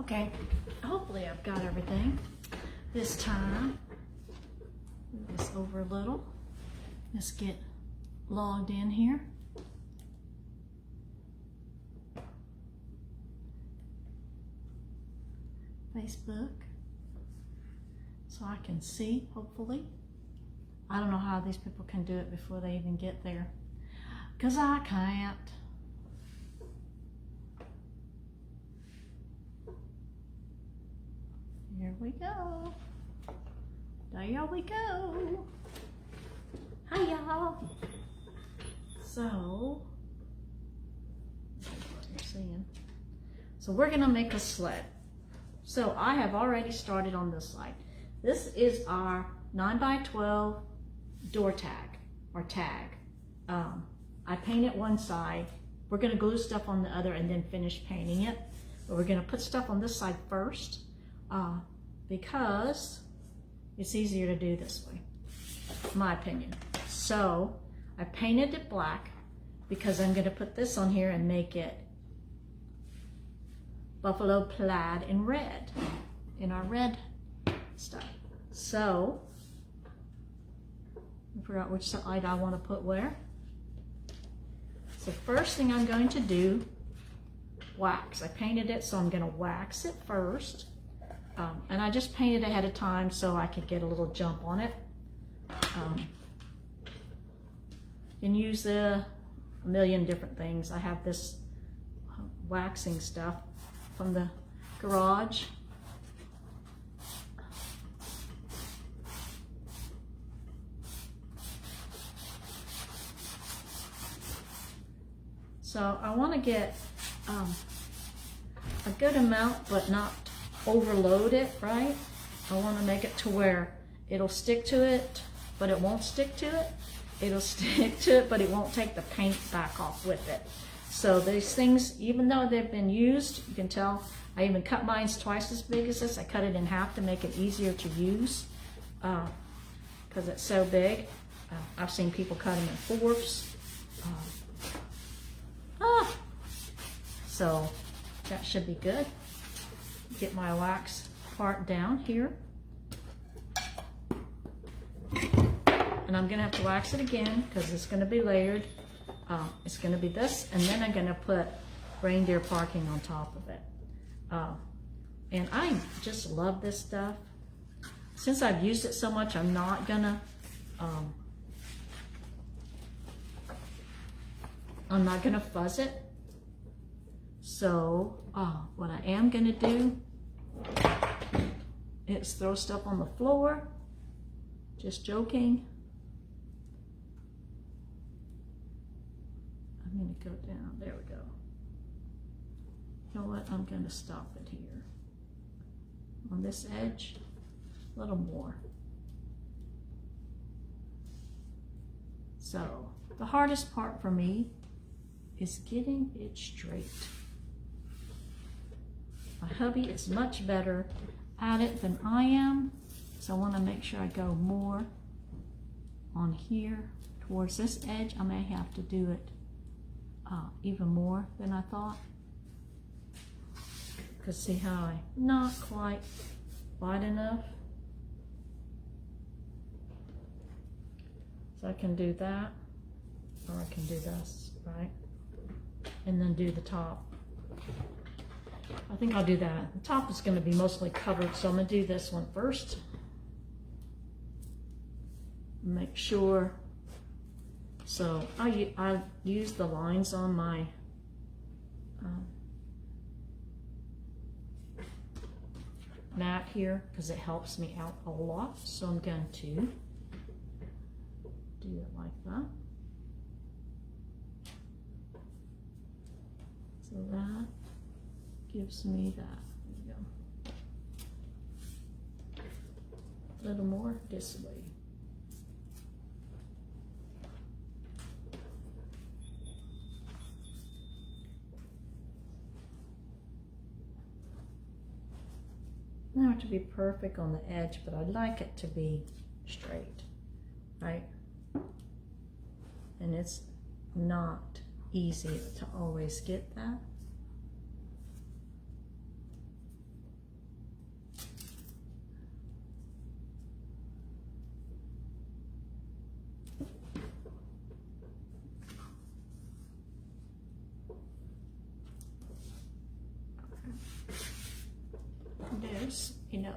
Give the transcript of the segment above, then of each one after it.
Okay, hopefully I've got everything this time. Move this over a little. Let's get logged in here. Facebook, so I can see, hopefully. I don't know how these people can do it before they even get there, because I can't. Here we go. There we go. Hi, y'all. So, what you're seeing. So we're gonna make a sled. So I have already started on this side. This is our 9x12 door tag or tag. I painted one side. We're gonna glue stuff on the other and then finish painting it. But we're gonna put stuff on this side first because it's easier to do this way, in my opinion. So I painted it black because I'm gonna put this on here and make it buffalo plaid in red, in our red stuff. So, I forgot which side I want to put where. So first thing I'm going to do, wax. I painted it, so I'm going to wax it first. And I just painted ahead of time so I could get a little jump on it. You can use a million different things. I have this waxing stuff from the garage. So I want to get a good amount, but not overload it, right? I want to make it to where it'll stick to it, but it won't stick to it. It'll stick to it, but it won't take the paint back off with it. So these things, even though they've been used, you can tell I even cut mine twice as big as this. I cut it in half to make it easier to use because it's so big. I've seen people cut them in fourths. So that should be good. Get my wax part down here. And I'm gonna have to wax it again because it's gonna be layered. It's gonna be this, and then I'm gonna put Reindeer Parking on top of it. And I just love this stuff. Since I've used it so much, I'm not gonna fuzz it. So what I am gonna do is throw stuff on the floor. Just joking. I'm gonna go down, there we go. You know what, I'm gonna stop it here. On this edge, a little more. So, the hardest part for me is getting it straight. My hubby is much better at it than I am, so I wanna make sure I go more on here towards this edge. I may have to do it even more than I thought. Because see how I not quite wide enough. So I can do that, or I can do this, right? And then do the top. I think I'll do that. The top is going to be mostly covered, so I'm going to do this one first. Make sure. So I use the lines on my mat here because it helps me out a lot. So I'm going to do it like that. So that gives me that. There we go. A little more this way. Not to be perfect on the edge, but I like it to be straight, right? And it's not easy to always get that. enough.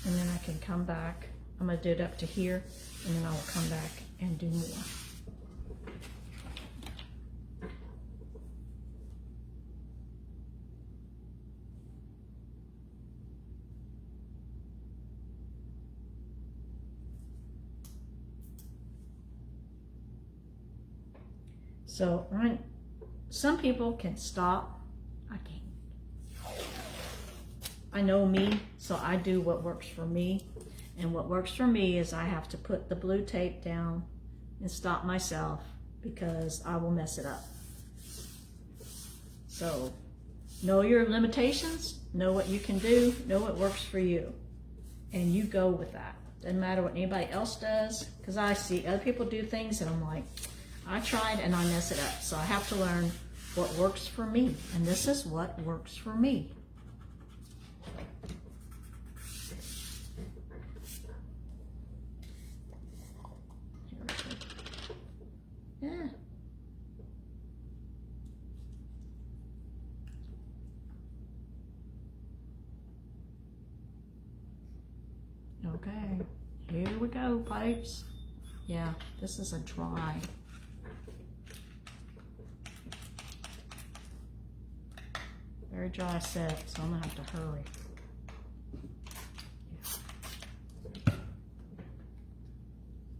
And then I can come back. I'm gonna do it up to here, and then I will come back and do more. So, right, some people can stop. I can't. I know me, so I do what works for me. And what works for me is I have to put the blue tape down and stop myself because I will mess it up. So, know your limitations, know what you can do, know what works for you. And you go with that. Doesn't matter what anybody else does, because I see other people do things and I'm like, I tried and I mess it up. So I have to learn what works for me. And this is what works for me. Yeah. Okay, here we go, pipes. Yeah, this is a dry. Very dry set, so I'm gonna have to hurry.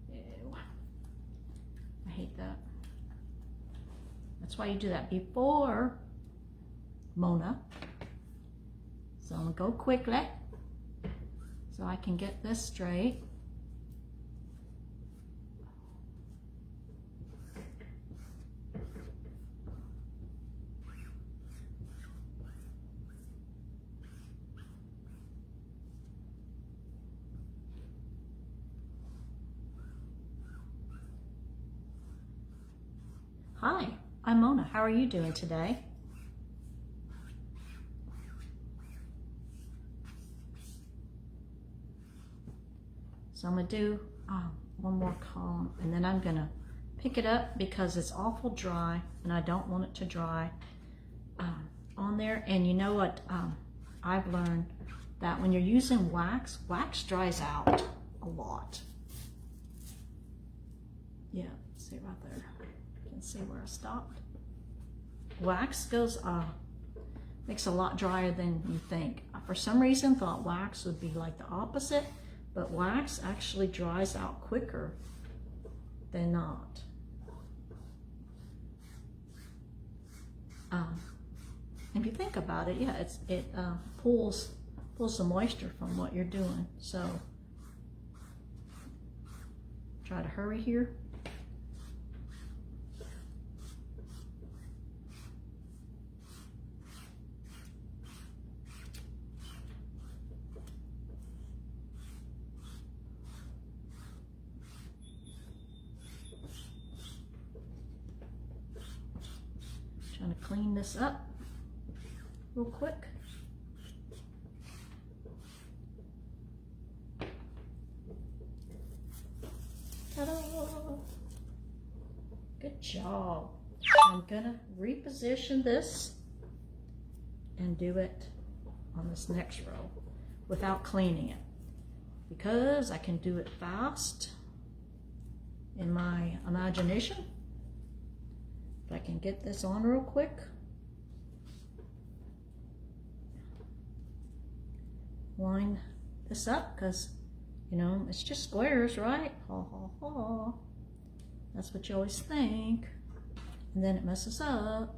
Ew. I hate that. That's why you do that before, Mona. So I'm gonna go quickly so I can get this straight. Hi, I'm Mona. How are you doing today? So I'm gonna do one more column, and then I'm gonna pick it up because it's awful dry and I don't want it to dry on there. And you know what I've learned, that when you're using wax, wax dries out a lot. Yeah, see right there. You can see where I stopped. Wax goes makes a lot drier than you think. For some reason thought wax would be like the opposite, but wax actually dries out quicker than not. If you think about it, yeah, it pulls the moisture from what you're doing. So try to hurry here. Trying to clean this up real quick. Ta-da! Good job. I'm gonna reposition this and do it on this next row without cleaning it, because I can do it fast in my imagination. If I can get this on real quick. Line this up, because, you know, it's just squares, right? Ha ha ha. That's what you always think. And then it messes up.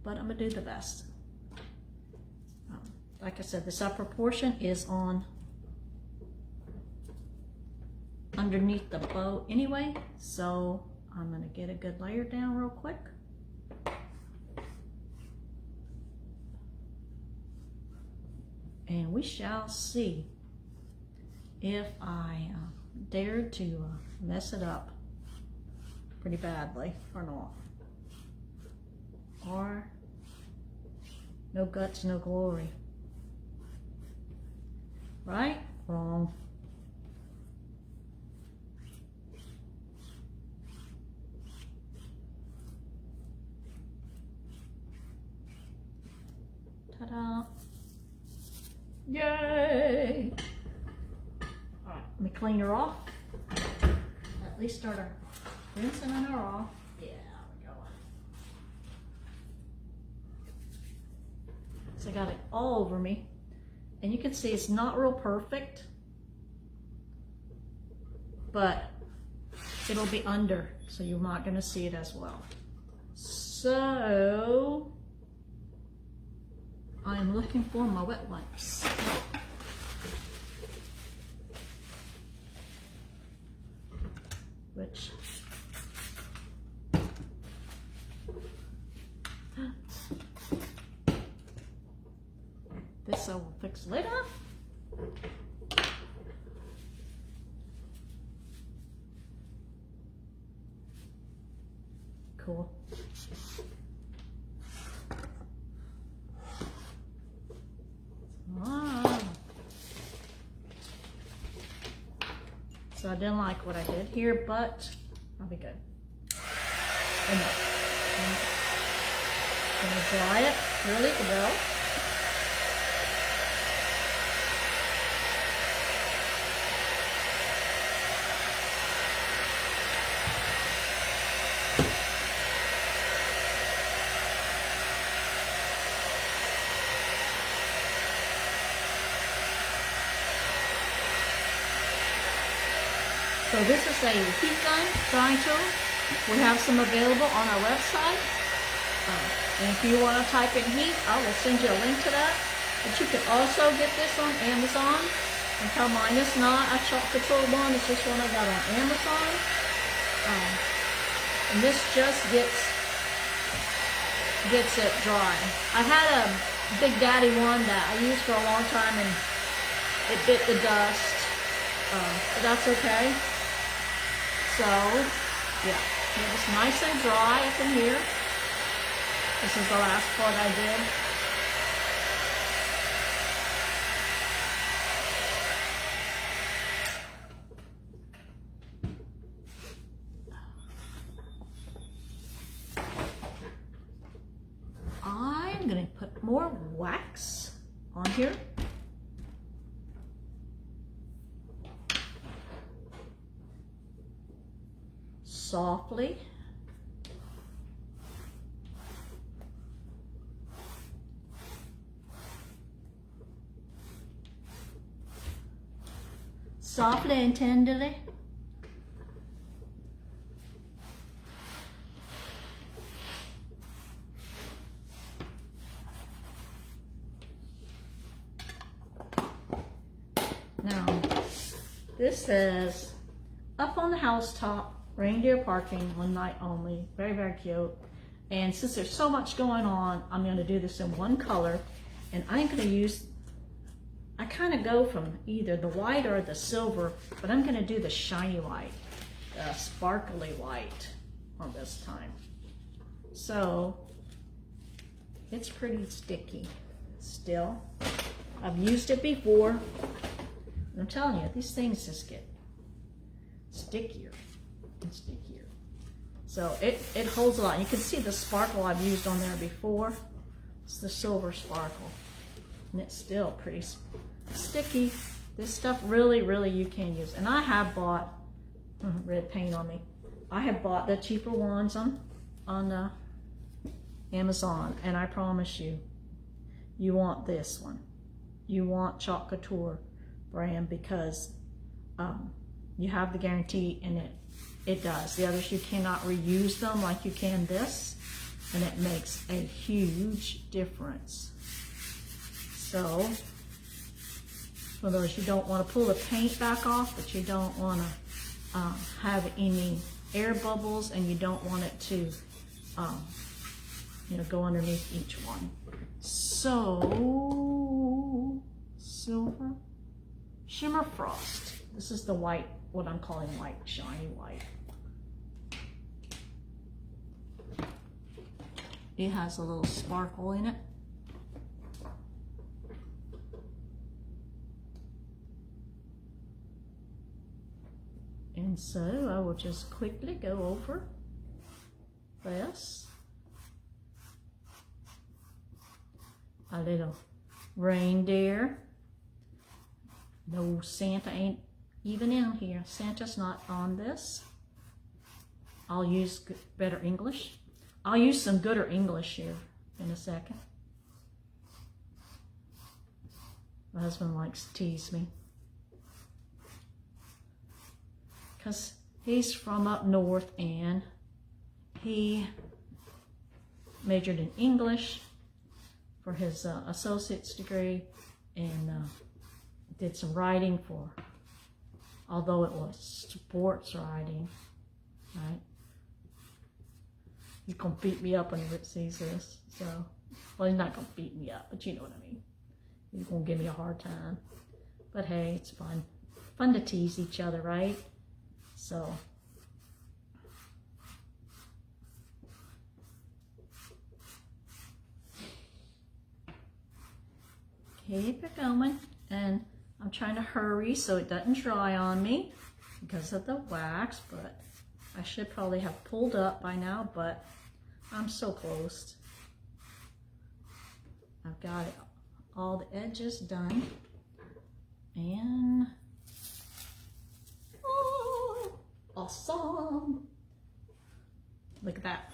But I'm going to do the best. Like I said, this upper portion is on underneath the bow anyway, so I'm going to get a good layer down real quick. And we shall see if I dared to mess it up pretty badly or not. Or no guts, no glory. Right? Wrong. Yay! All right, let me clean her off. At least start her rinsing her off. Yeah, there we go. So I got it all over me. And you can see it's not real perfect, but it'll be under, so you're not gonna see it as well. So, I'm looking for my wet wipes. Which, this will fix the lid up. Cool. So I didn't like what I did here, but I'll be good. Enough. I'm gonna dry it really well. So this is a heat gun drying tool. We have some available on our website. And if you want to type in heat, I will send you a link to that. But you can also get this on Amazon. And tell mine is not a Chalk Control one. It's just one I got on Amazon. And this just gets it dry. I had a Big Daddy one that I used for a long time and it bit the dust. But that's okay. So, yeah, it was nice and dry up in here. This is the last part I did. I'm going to put more wax on here. Softly. Softly and tenderly. Now, this says, up on the housetop, Reindeer Parking, one night only. Very, very cute. And since there's so much going on, I'm going to do this in one color. And I'm going to use, I kind of go from either the white or the silver, but I'm going to do the shiny white, the sparkly white on this time. So, it's pretty sticky still. I've used it before. I'm telling you, these things just get stickier and stickier. So it holds a lot. You can see the sparkle I've used on there before. It's the silver sparkle. And it's still pretty sticky. This stuff really, really you can use. And I have bought, red paint on me. I have bought the cheaper ones on Amazon. And I promise you, you want this one. You want Chalk Couture brand because you have the guarantee and it does. The others, you cannot reuse them like you can this, and it makes a huge difference. So, for those you don't want to pull the paint back off, but you don't want to have any air bubbles, and you don't want it to, go underneath each one. So, silver, shimmer frost. This is the white, what I'm calling white, shiny white. It has a little sparkle in it. And so I will just quickly go over this. A little reindeer No, Santa ain't even in here. Santa's not on this. I'll use better English. I'll use some gooder English here in a second. My husband likes to tease me, because he's from up north and he majored in English for his associate's degree and did some writing for, although it was sports writing, right? He's gonna beat me up when he sees this, so, well, he's not gonna beat me up, but you know what I mean. He's gonna give me a hard time, but hey, it's fun. Fun to tease each other, right? So, keep it going, and I'm trying to hurry so it doesn't dry on me because of the wax, but I should probably have pulled up by now, but I'm so close. I've got it, all the edges done, and oh, awesome. Look at that.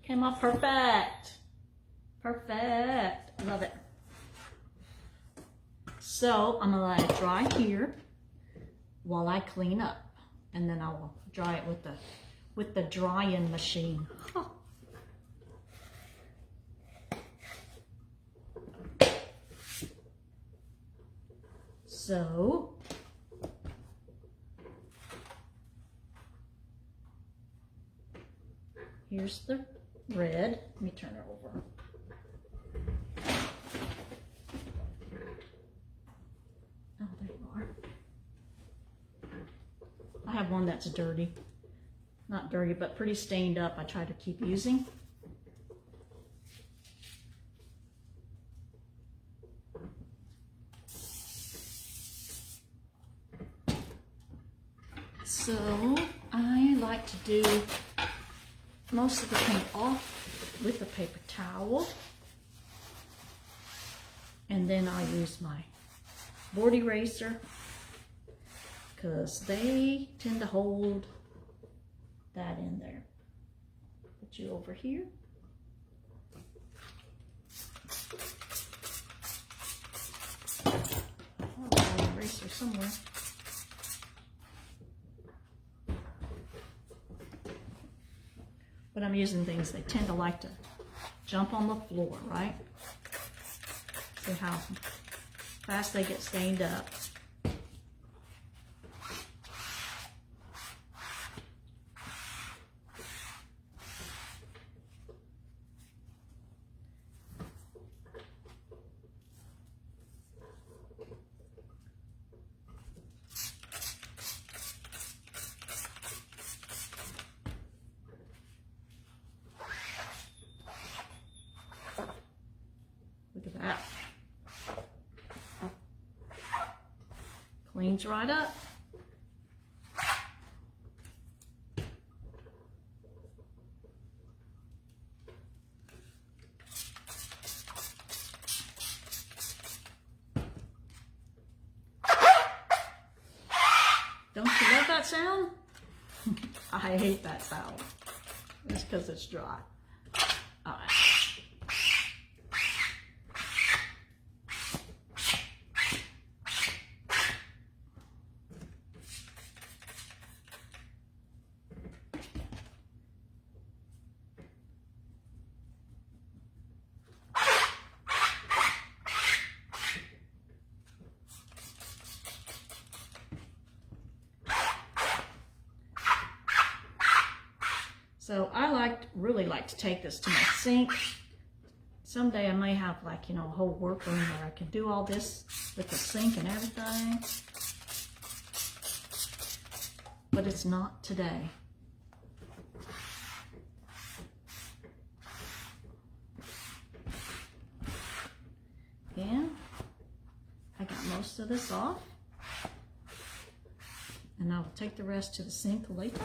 Came out perfect. Perfect. Love it. So I'm gonna let it dry here while I clean up, and then I will dry it with the drying machine. Huh. So here's the red. Let me turn it over. Oh, there you are. I have one that's dirty. Not dirty, but pretty stained up. I try to keep using. So I like to do most of the paint off with a paper towel, and then I use my board eraser because they tend to hold that in there. Put you over here. Oh, I have an eraser somewhere. But I'm using things, they tend to like to jump on the floor, right? See how fast they get stained up. Look at that. Cleans right up. Don't you love that sound? I hate that sound. It's because it's dry. All right. So I really like to take this to my sink. Someday I may have, like, you know, a whole workroom where I can do all this with the sink and everything. But it's not today. And I got most of this off. And I will take the rest to the sink later.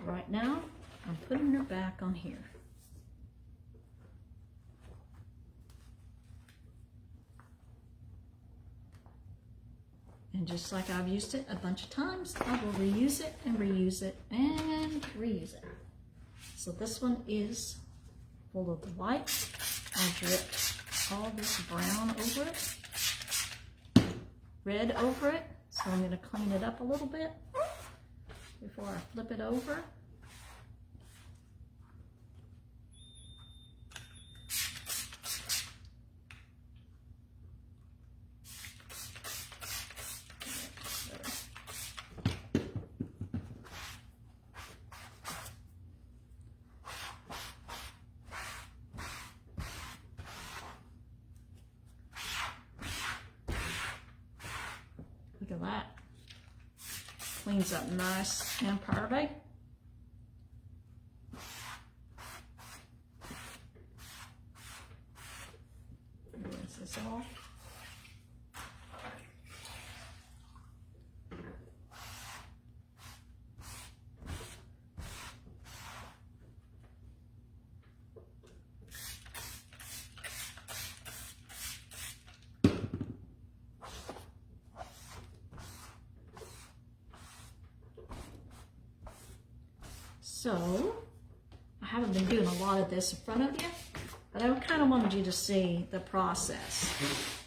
Right now, I'm putting her back on here. And just like I've used it a bunch of times, I will reuse it and reuse it and reuse it. So this one is full of the white. I'll drip all this brown over it, red over it. So I'm going to clean it up a little bit before I flip it over. Look at that. Cleans up nice and pretty. Rinse this off. So, I haven't been doing a lot of this in front of you, but I kind of wanted you to see the process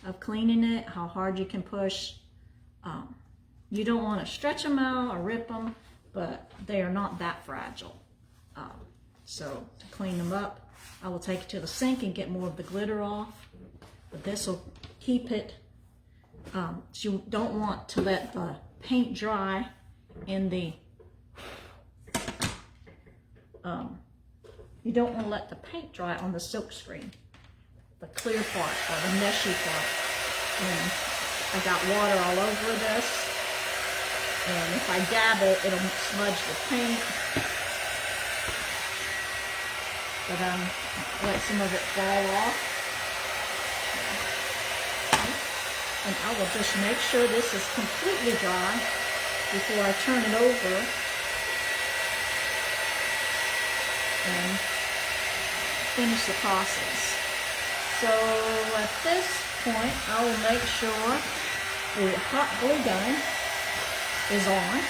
of cleaning it, how hard you can push. You don't want to stretch them out or rip them, but they are not that fragile. So, to clean them up, I will take it to the sink and get more of the glitter off, but this will keep it. You don't want to let the paint dry in the you don't want to let the paint dry on the silk screen, the clear part or the meshy part. And I got water all over this, and if I dab it, it'll smudge the paint. But let some of it fall off. And I will just make sure this is completely dry before I turn it over and finish the process. So at this point, I will make sure the hot glue gun is on,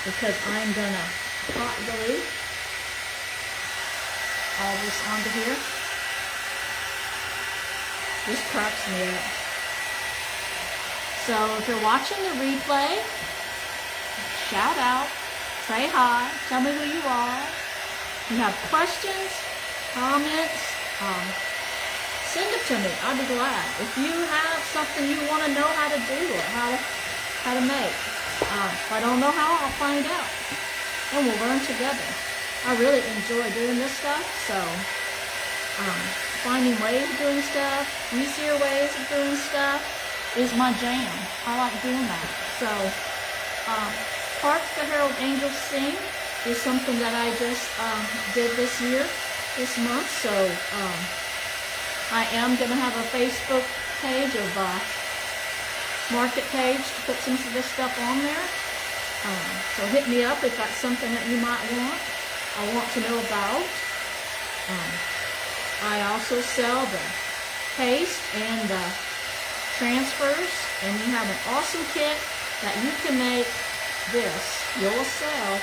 because I'm gonna hot glue all this onto here. This cracks me up. So if you're watching the replay, shout out, say hi, tell me who you are. If you have questions, comments, send it to me. I'll be glad. If you have something you want to know how to do or how to make, if I don't know how, I'll find out. And we'll learn together. I really enjoy doing this stuff, so finding ways of doing stuff, easier ways of doing stuff is my jam. I like doing that. So, Hark the Herald Angels Sing is something that I just did this month. So I am going to have a Facebook page of market page to put some of this stuff on there. So hit me up if that's something that you might want. I want to know about. I also sell the paste and the transfers, and you have an awesome kit that you can make this yourself.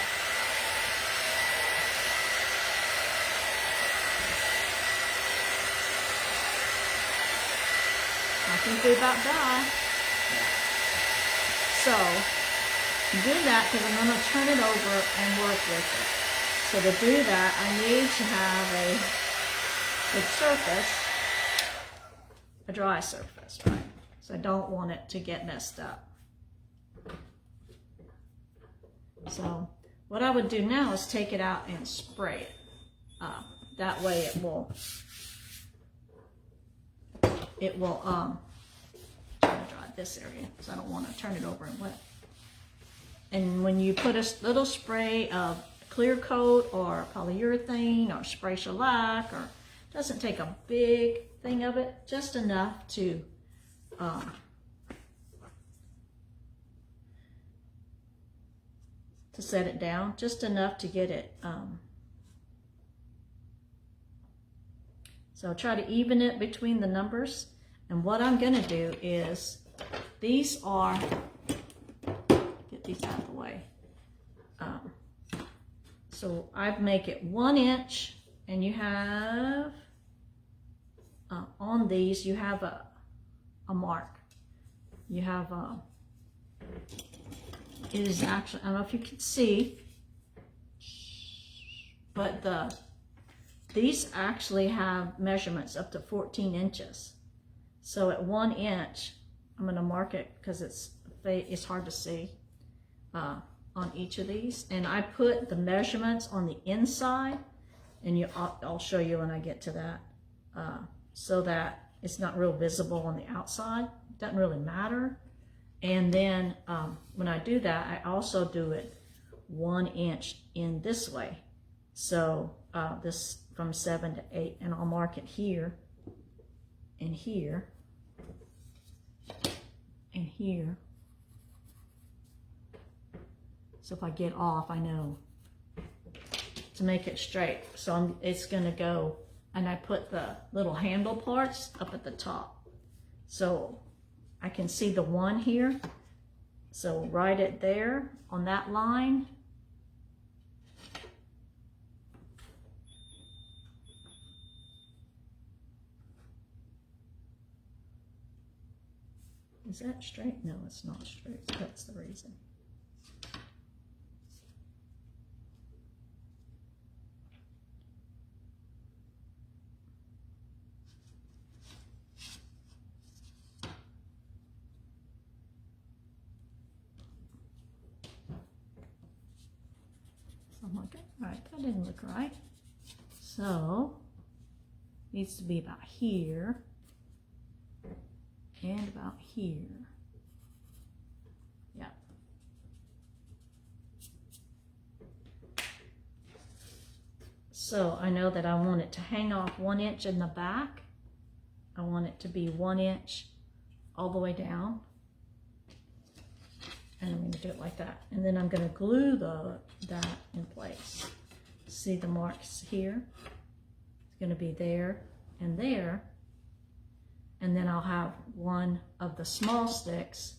I think we're about done. So do that, because I'm going to turn it over and work with it. So to do that, I need to have a good surface, a dry surface, right? So I don't want it to get messed up. So what I would do now is take it out and spray it. That way it will try to dry this area, because I don't want to turn it over and wet. And when you put a little spray of clear coat or polyurethane or spray shellac, or doesn't take a big thing of it, just enough to set it down, just enough to get it. So try to even it between the numbers. And what I'm gonna do is, these are, get these out of the way. So I make it 1 inch, and you have, on these, you have a mark. You have, it is actually, I don't know if you can see, but these actually have measurements up to 14 inches. So at 1 inch, I'm gonna mark it because it's hard to see on each of these. And I put the measurements on the inside, and I'll show you when I get to that, so that it's not real visible on the outside. It doesn't really matter. And then when I do that, I also do it 1 inch in this way. So this from 7 to 8, and I'll mark it here, and here, and here. So if I get off, I know to make it straight. So it's gonna go, and I put the little handle parts up at the top. So I can see the 1 here. So write it there on that line. Is that straight? No, it's not straight. That's the reason. So I'm like, all right, that didn't look right. So needs to be about here. And about here. Yeah. So I know that I want it to hang off 1 inch in the back. I want it to be 1 inch all the way down. And I'm going to do it like that. And then I'm going to glue that in place. See the marks here? It's going to be there and there. And then I'll have one of the small sticks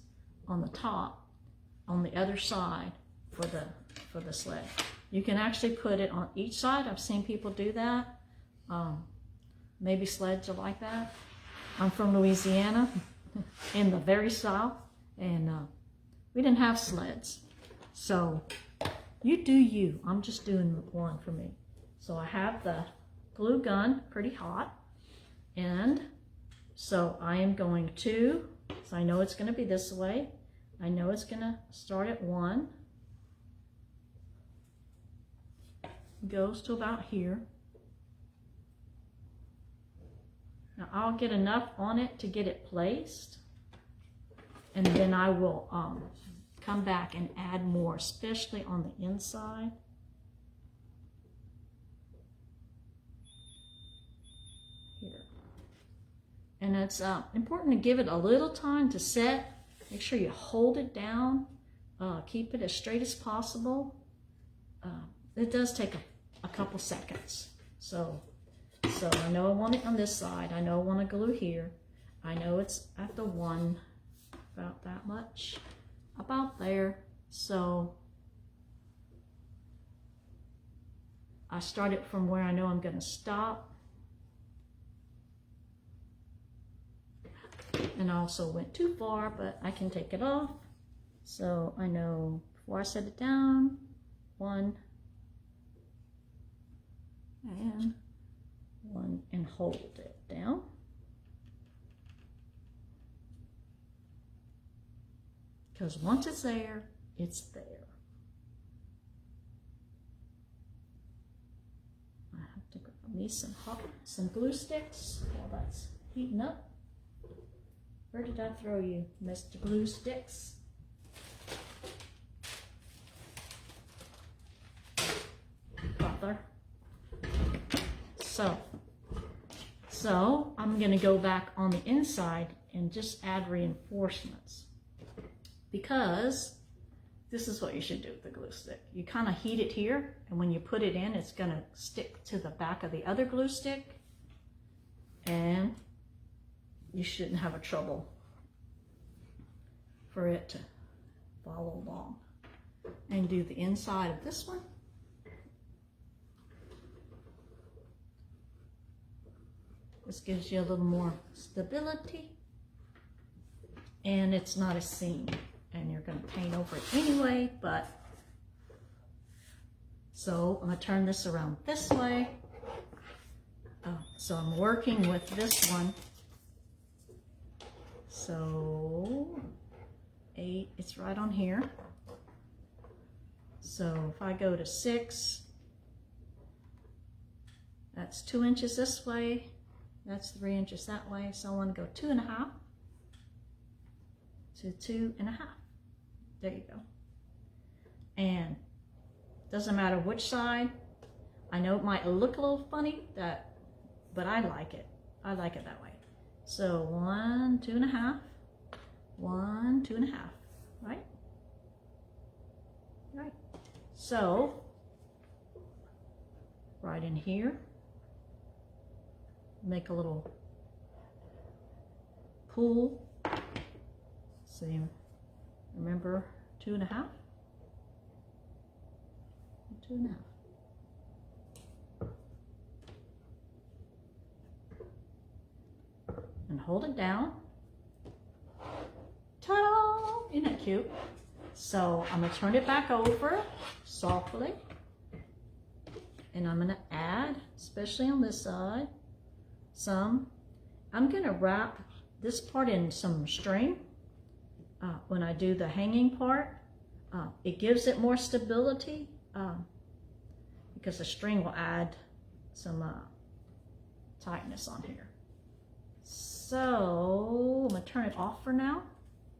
on the top, on the other side for the sled. You can actually put it on each side. I've seen people do that. Maybe sleds are like that. I'm from Louisiana, in the very south, and we didn't have sleds. So you do you. I'm just doing one for me. So I have the glue gun pretty hot, and so I am going to, so I know it's going to be this way. I know it's going to start at 1. Goes to about here. Now I'll get enough on it to get it placed. And then I will come back and add more, especially on the inside. And it's important to give it a little time to set. Make sure you hold it down. Keep it as straight as possible. It does take a couple seconds. So I know I want it on this side. I know I want to glue here. I know it's at the 1, about that much, about there. So I start it from where I know I'm going to stop. And I also went too far, but I can take it off. So I know before I set it down, 1 and 1, and hold it down. Because once it's there, it's there. I have to grab me some glue sticks while that's heating up. Where did I throw you, Mr. Glue Sticks? Butler. So I'm going to go back on the inside and just add reinforcements, because this is what you should do with the glue stick. You kind of heat it here, and when you put it in, it's going to stick to the back of the other glue stick, and you shouldn't have a trouble for it to follow along. And do the inside of this one. This gives you a little more stability, and it's not a seam, and you're going to paint over it anyway, but so I'm going to turn this around this way. So I'm working with this one. So 8, it's right on here. So if I go to 6, that's 2 inches this way, that's 3 inches that way. So I want to go 2.5 to 2.5. There you go. And doesn't matter which side. I know it might look a little funny, but I like it. I like it that way. So 1, 2.5, 1, 2.5, right? Right. So right in here, make a little pool. So you remember 2.5, 2.5. And hold it down. Ta-da! Isn't that cute? So I'm going to turn it back over softly. And I'm going to add, especially on this side, I'm going to wrap this part in some string when I do the hanging part. It gives it more stability because the string will add some tightness on here. So I'm going to turn it off for now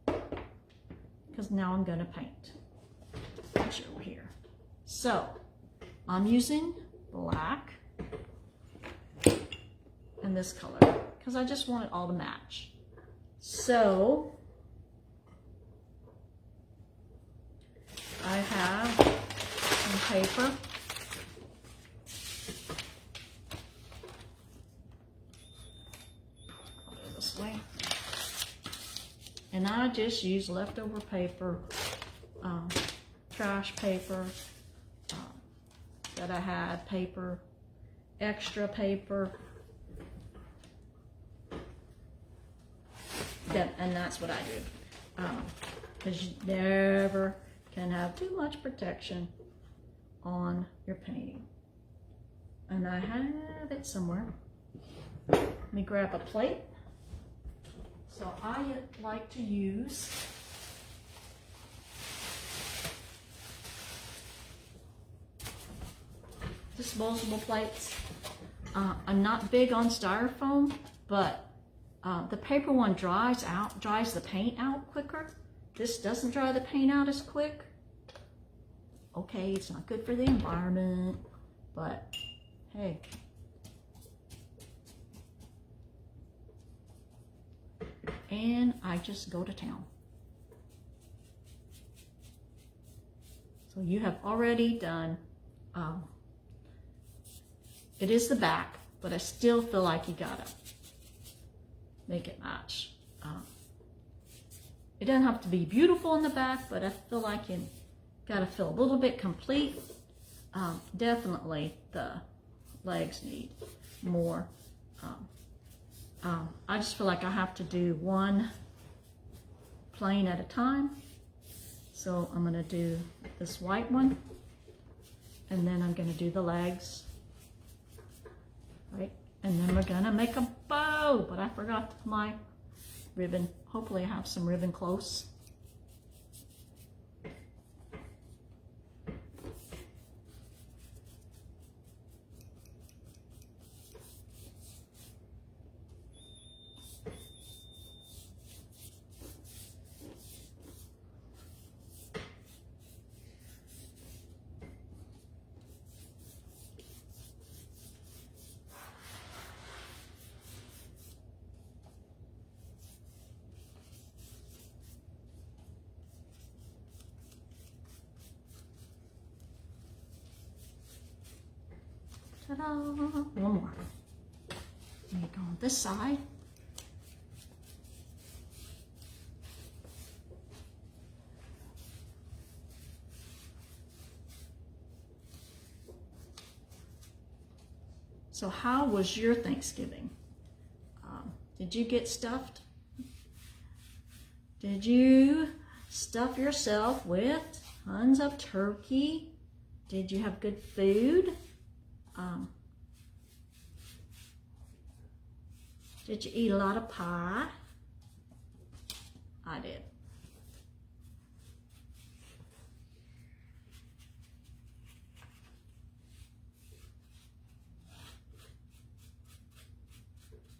because now I'm going to paint. Put it over here. So I'm using black and this color because I just want it all to match. So I have some paper. This way. And I just use leftover paper, trash paper that I had, paper, extra paper. And that's what I do. Because you never can have too much protection on your painting. And I have it somewhere. Let me grab a plate. So I like to use disposable plates. I'm not big on styrofoam, but the paper one dries the paint out quicker. This doesn't dry the paint out as quick. Okay, it's not good for the environment, but hey. And I just go to town. So you have already done, it is the back, but I still feel like you gotta make it match. It doesn't have to be beautiful in the back, but I feel like you gotta feel a little bit complete. Definitely the legs need more. I just feel like I have to do one plane at a time. So I'm gonna do this white one, and then I'm gonna do the legs, right? And then we're gonna make a bow, but I forgot my ribbon. Hopefully I have some ribbon close. Ta-da! One more. Let me go on this side. So how was your Thanksgiving? Did you get stuffed? Did you stuff yourself with tons of turkey? Did you have good food? Did you eat a lot of pie? I did.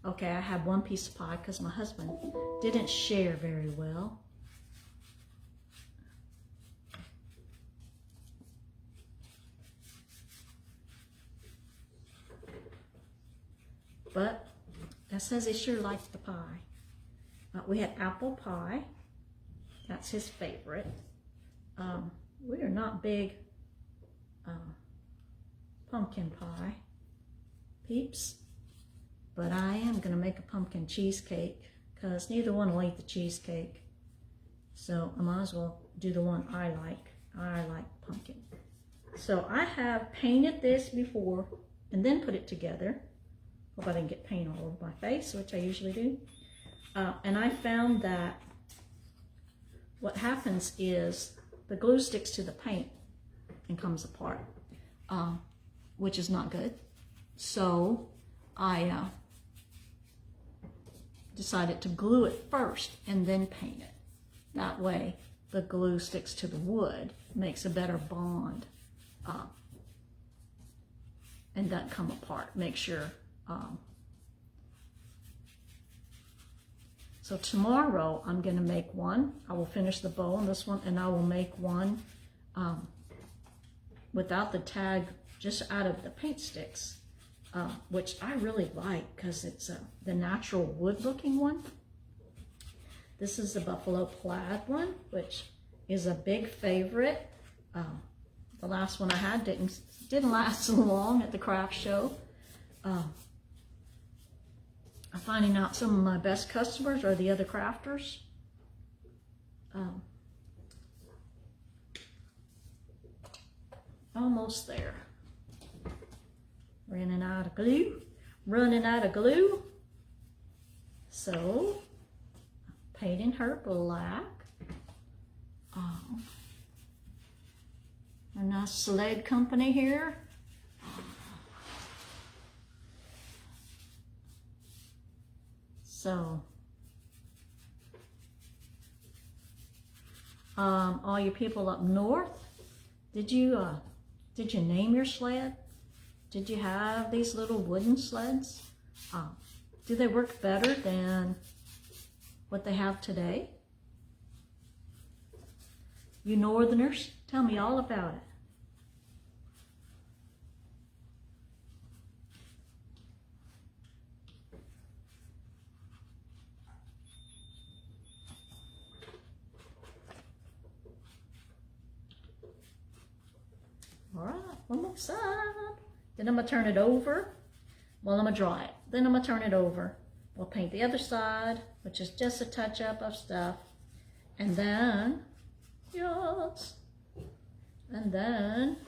Okay, I had one piece of pie because my husband didn't share very well. But that says he sure liked the pie. We had apple pie. That's his favorite. We are not big pumpkin pie peeps. But I am going to make a pumpkin cheesecake because neither one will eat the cheesecake. So I might as well do the one I like. I like pumpkin. So I have painted this before and then put it together. Hope I didn't get paint all over my face, which I usually do. And I found that what happens is the glue sticks to the paint and comes apart, which is not good. So I decided to glue it first and then paint it. That way the glue sticks to the wood, makes a better bond, and doesn't come apart. Make sure. So tomorrow I'm going to make one. I will finish the bow on this one, and I will make one without the tag, just out of the paint sticks. Which I really like because it's the natural wood looking one. This is the buffalo plaid one, which is a big favorite. The last one I had didn't last so long at the craft show. I'm finding out some of my best customers are the other crafters. Almost there. Running out of glue. So, painting her black. A nice Sled company here. So, all you people up north, did you name your sled? Did you have these little wooden sleds? Do they work better than what they have today? You northerners, tell me all about it. All right, one more side. Then I'm gonna turn it over. Well, I'm gonna dry it. Then I'm gonna turn it over. We'll paint the other side, which is just a touch up of stuff. And then, yes. And then,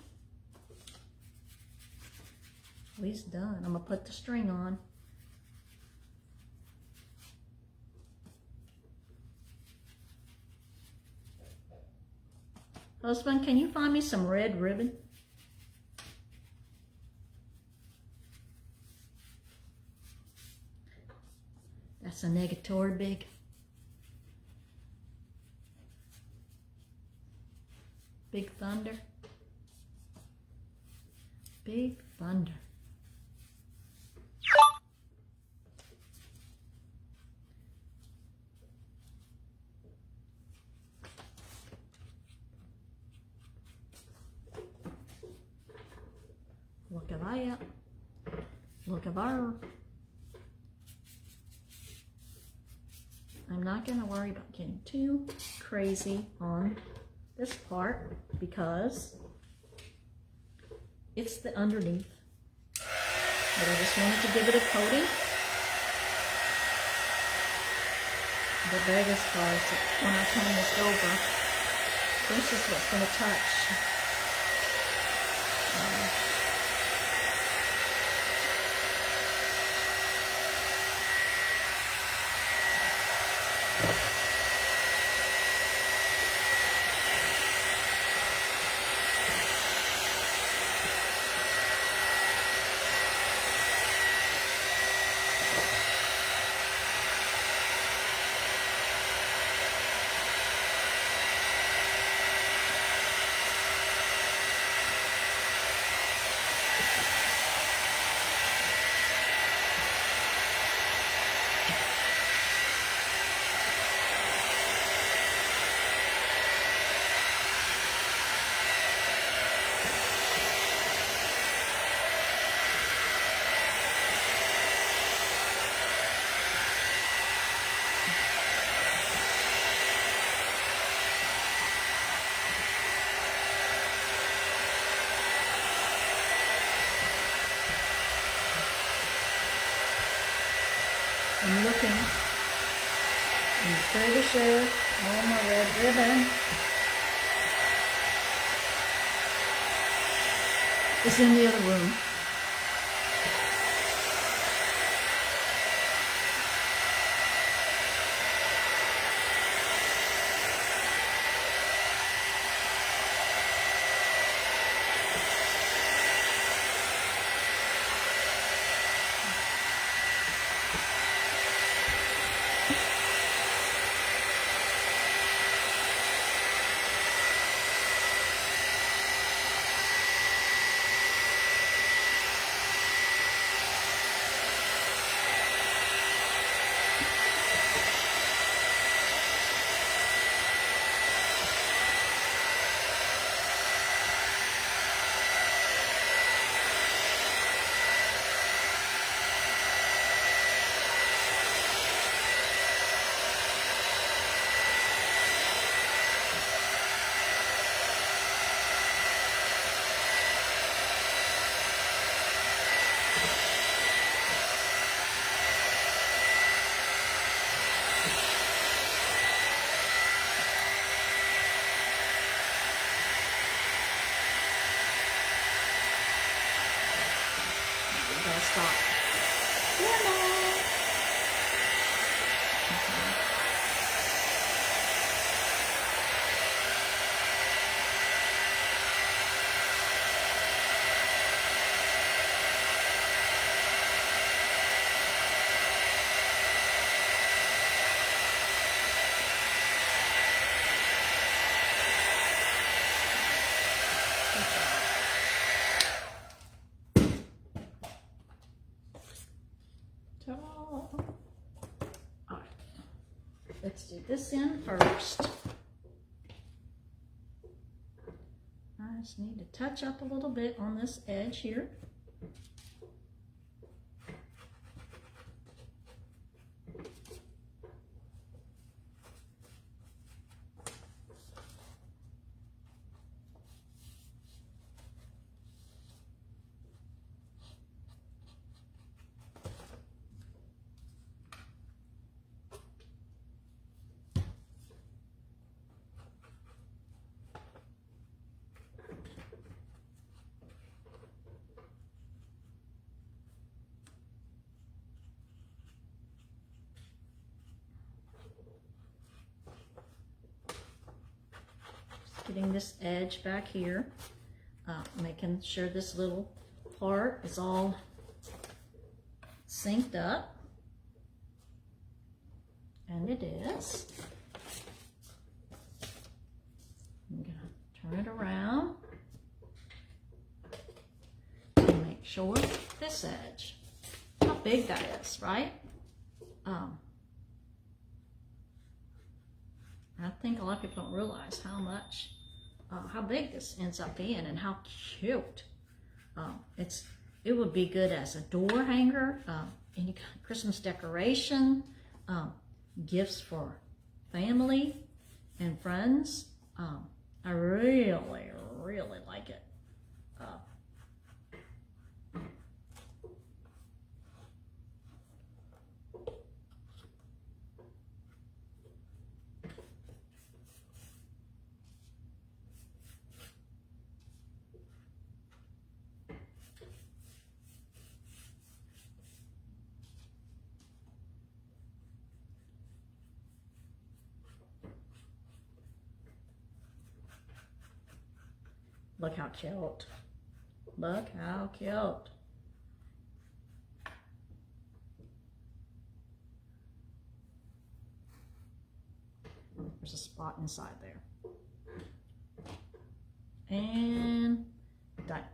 we's done. I'm gonna put the string on. Husband, can you find me some red ribbon? That's a negatory big. Big thunder. Big thunder. Look at that. Look at her. I'm not going to worry about getting too crazy on this part because it's the underneath. But I just wanted to give it a coating. The biggest part is that when I turn this over, this is what's going to touch. I'm looking. I'm pretty sure. Oh, my red ribbon. It's in the other room. Stop. Alright, let's do this end first. I just need to touch up a little bit on this edge here. Getting this edge back here, making sure this little part is all synced up, and it is. I'm gonna turn it around and make sure this edge, how big that is, right? I think a lot of people don't realize how big this ends up being and how cute. It would be good as a door hanger, any kind of Christmas decoration, gifts for family and friends. I really, really like it. Look how cute. Look how cute. There's a spot inside there. And done.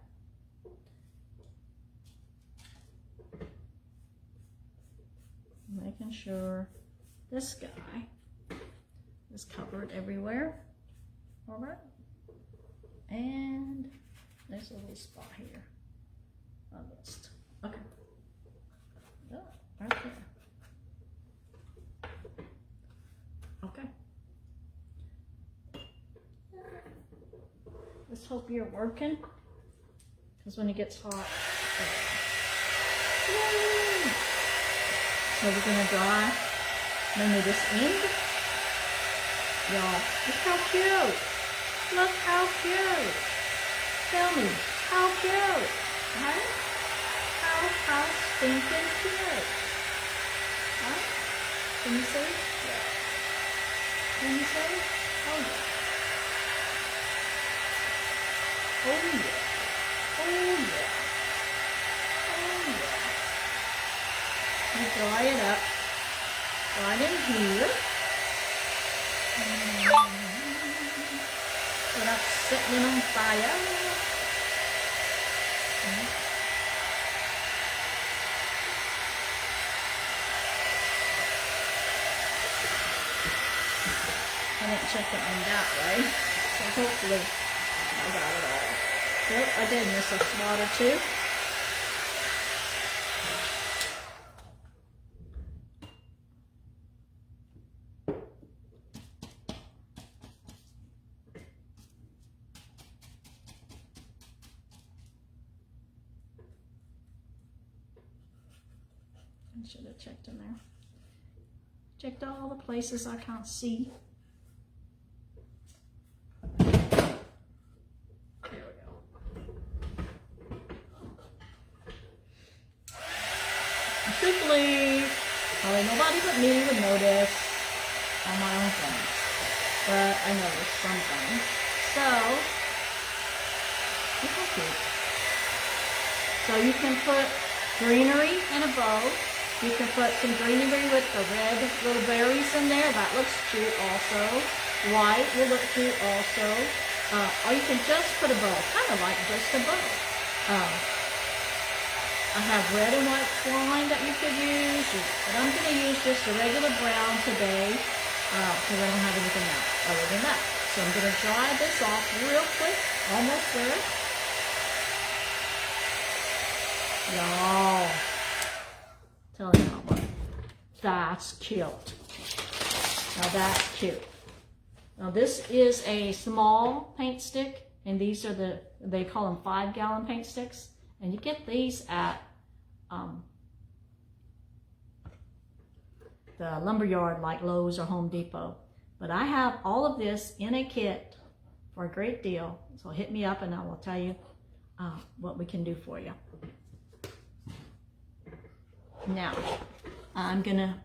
Making sure this guy is covered everywhere. All right. And there's a little spot here. I missed. Okay. Oh, right there. Okay. Let's hope you're working, because when it gets hot. Yay! So we're gonna dry mainly this end. Y'all, look how cute. Look how cute. Tell me, how cute, right? How stinking cute. Right? Can you see? Yeah. Can you see? Oh yeah. Oh yeah. Oh yeah. Oh yeah. You dry it up right in here. Without setting it on fire. I didn't check it on that way, so hopefully I got it all. Yep, I did miss a spot or two. I should have checked in there. Checked all the places I can't see. There we go. Truthfully, probably nobody but me would notice on my own things, but I noticed something. So, look how cute. So you can put greenery in a bow. You can put some greenery with the red little berries in there. That looks cute also. White will look cute also. Or you can just put a bow, kind of like just a bow. I have red and white twine that you could use, but I'm going to use just a regular brown today because I don't have anything else other than that. So I'm going to dry this off real quick, almost there. Y'all, tell you what, that's cute. Now that's cute. Now this is a small paint stick, and these are they call them 5-gallon paint sticks, and you get these at the lumber yard like Lowe's or Home Depot. But I have all of this in a kit for a great deal, so hit me up and I will tell you what we can do for you. Now, I'm gonna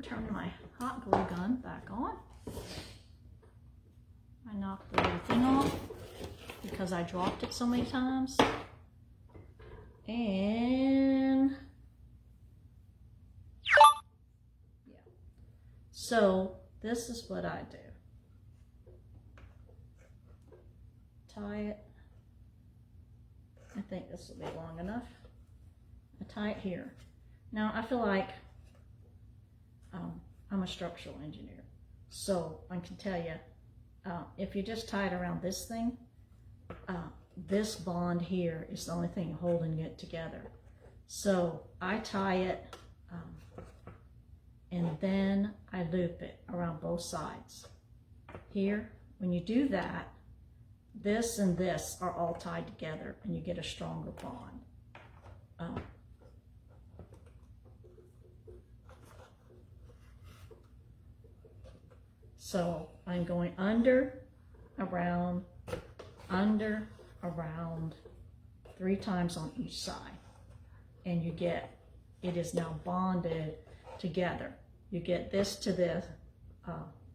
turn my hot glue gun back on. I knocked the little thing off because I dropped it so many times. And yeah. So this is what I do. Tie it. I think this will be long enough. I tie it here. Now, I feel like I'm a structural engineer, so I can tell you, if you just tie it around this thing, this bond here is the only thing holding it together. So I tie it, and then I loop it around both sides. Here, when you do that, this and this are all tied together, and you get a stronger bond. So I'm going under, around, 3 times on each side. And you get, it is now bonded together. You get this to this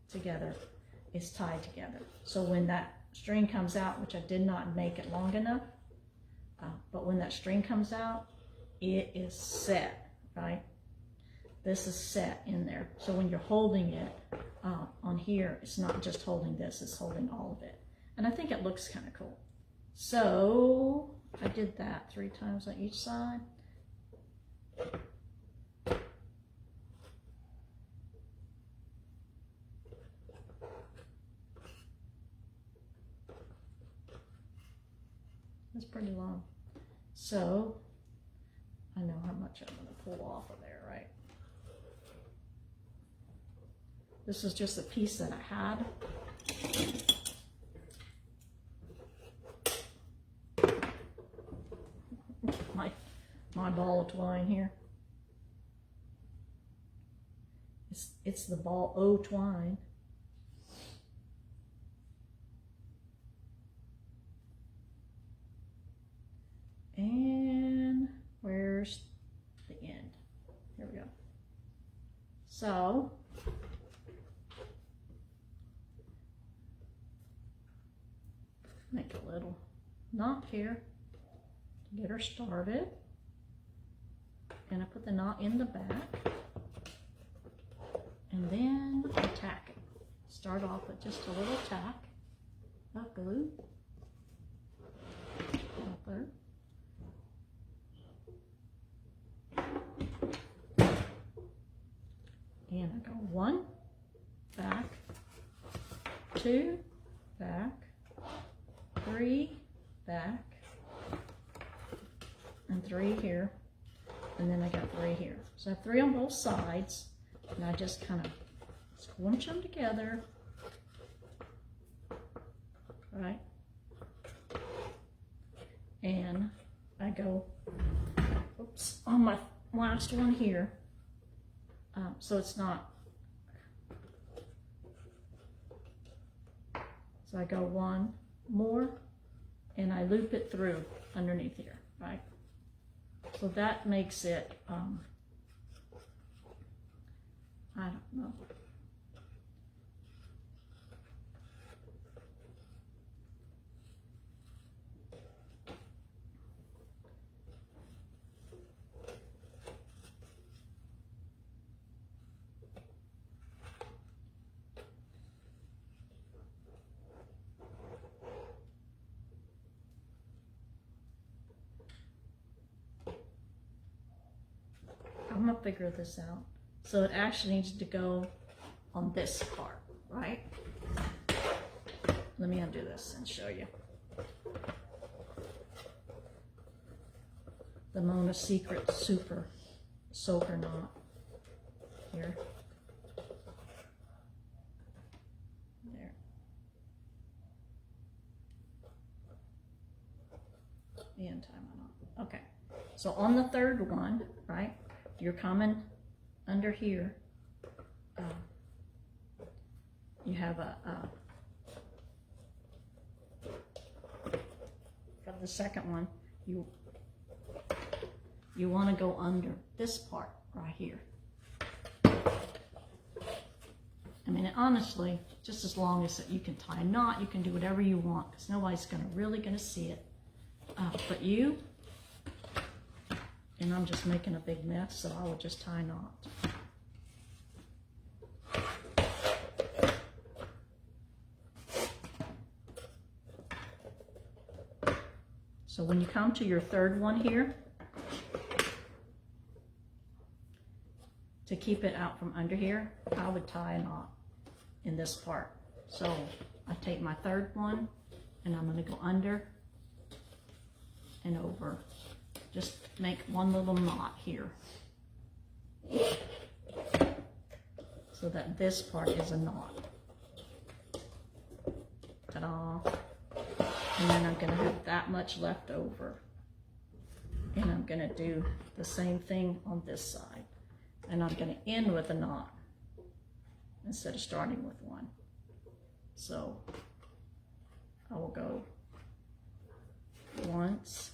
together, it's tied together. So when that string comes out, which I did not make it long enough, but when that string comes out, it is set, right? This is set in there. So when you're holding it on here, it's not just holding this, it's holding all of it. And I think it looks kind of cool. So I did that 3 times on each side. It's pretty long. So I know how much I'm going to pull off of there, right? This is just a piece that I had. My ball of twine here. It's the ball O twine. And where's the end? Here we go. So make a little knot here to get her started. And I put the knot in the back. And then I tack it. Start off with just a little tack of glue. There. And I go 1, back, 2, back, 3, back, and 3 here, and then I got 3 here. So I have 3 on both sides, and I just kind of squinch them together, right? And I go, oops, on my last one here. So it's not, so I go 1 more and I loop it through underneath here, right? So that makes it, I don't know. I'm gonna figure this out. So it actually needs to go on this part, right? Let me undo this and show you. The Mona Secret Super Soaker knot here. There. And tie my knot. Okay. So on the third one, right? You're coming under here. You have from the second one, you want to go under this part right here. I mean, honestly, just as long as you can tie a knot, you can do whatever you want, because nobody's really gonna see it but you. And I'm just making a big mess, so I will just tie a knot. So when you come to your third one here, to keep it out from under here, I would tie a knot in this part. So I take my third one and I'm going to go under and over. Just make one little knot here so that this part is a knot. Ta-da! And then I'm going to have that much left over. And I'm going to do the same thing on this side. And I'm going to end with a knot instead of starting with one. So I will go once,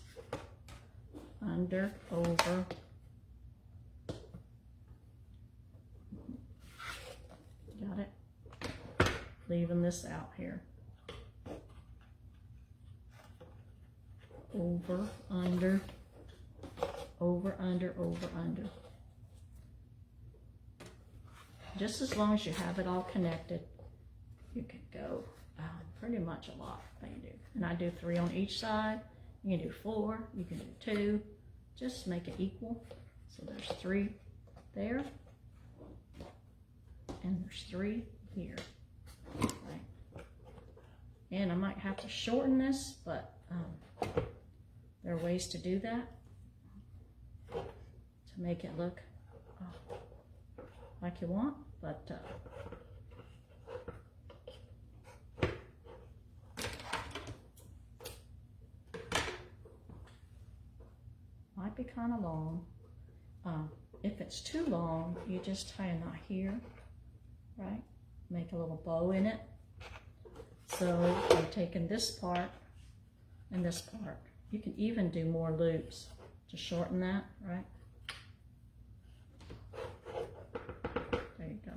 under, over, got it? Leaving this out here. Over, under, over, under, over, under. Just as long as you have it all connected, you can go pretty much a lot that you do. And I do 3 on each side. You can do 4, you can do 2. Just make it equal. So there's 3 there, and there's 3 here. Right. And I might have to shorten this, but there are ways to do that to make it look like you want, but might be kind of long. If it's too long, you just tie a knot here right? Make a little bow in it. So I'm taking this part and this part. You can even do more loops to shorten that, right? There you go.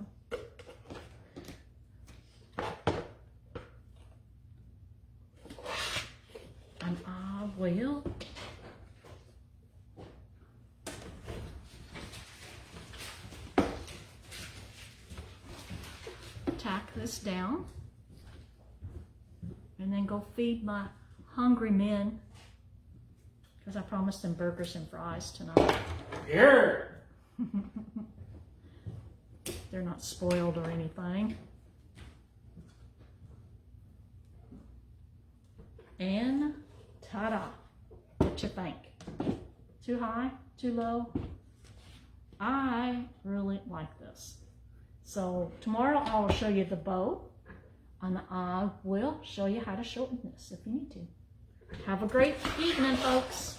And I will tack this down and then go feed my hungry men, because I promised them burgers and fries tonight. Yeah. They're not spoiled or anything. And ta-da! What you think? Too high? Too low? I really like this. So tomorrow I will show you the bow, and I will show you how to shorten this if you need to. Have a great evening, folks.